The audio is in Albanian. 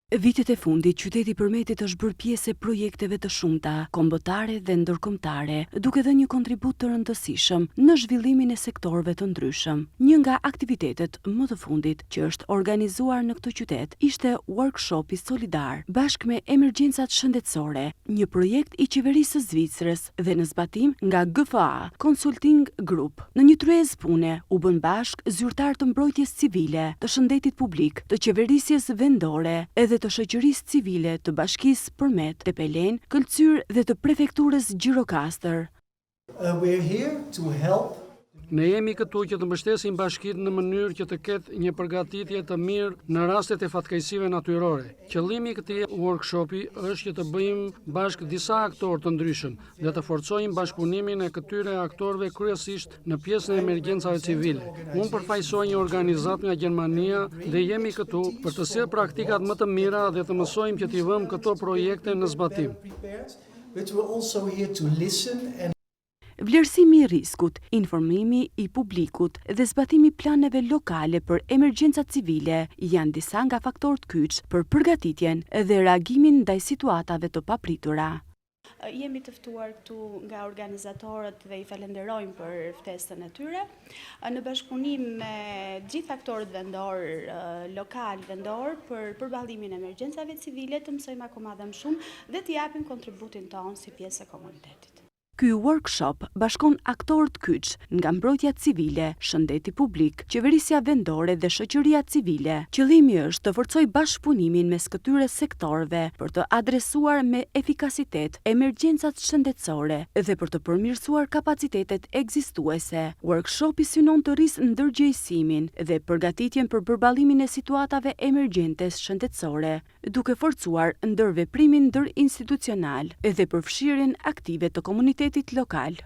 Vitet e fundit, qyteti Përmetit është bërë pjesë e projekteve të shumta, kombëtare dhe ndërkombëtare, duke dhënë një kontribut të rëndësishëm në zhvillimin e sektorëve të ndryshëm. Një nga aktivitetet më të fundit që është organizuar në këtë qytet ishte workshopi solidar bashkë me emergjencat shëndetësore, një projekt i qeverisë së Zvicrës dhe në zbatim nga GFA Consulting Group. Në një tryezë pune u bën bashkë zyrtar të mbrojtjes civile, të shëndetit publik, të qeverisjes vendore edhe të shoqërisë civile të Bashkisë Përmet, Tepelen, Këlqyr dhe të prefekturës Gjirokastër. Ne jemi këtu që të mbështesim bashkitë në mënyrë që të ketë një përgatitje të mirë në rastet e fatkeqësive natyrore. Qëllimi i këtij workshopi është që të bëjmë bashkë disa aktorë të ndryshëm dhe të forcojmë bashkëpunimin e këtyre aktorëve kryesisht në pjesën e emergjencave civile. Unë përfaqësoj një organizatë nga Gjermania dhe jemi këtu për të sjellë praktikat më të mira dhe të mësojmë që t'i vëmë këto projekte në zbatim. Vlerësimi i riskut, informimi i publikut dhe zbatimi planeve lokale për emergjencat civile janë disa nga faktorët kyç për përgatitjen dhe reagimin ndaj situatave të papritura. Jemi të ftuar këtu nga organizatorët dhe i falenderojmë për ftesën e tyre. Në bashkëpunim me gjithë aktorët vendor, lokal, vendor, për përballimin e emergjencave civile të mësojmë akoma dhe më shumë dhe të japim kontributin tonë si pjesë e komunitetit. Ky workshop bashkon aktorët kyç nga mbrojtja civile, shëndeti publik, qeverisja vendore dhe shoqëria civile. Qëllimi është të forcojë bashkëpunimin mes këtyre sektorëve për të adresuar me efikasitet emergjencat shëndetësore dhe për të përmirësuar kapacitetet ekzistuese. Workshopi synon të rrisë ndërgjegjësimin dhe përgatitjen për përballimin e situatave emergjente shëndetësore, duke forcuar ndërveprimin ndërinstitucional dhe përfshirjen aktive të komunitetit lokal.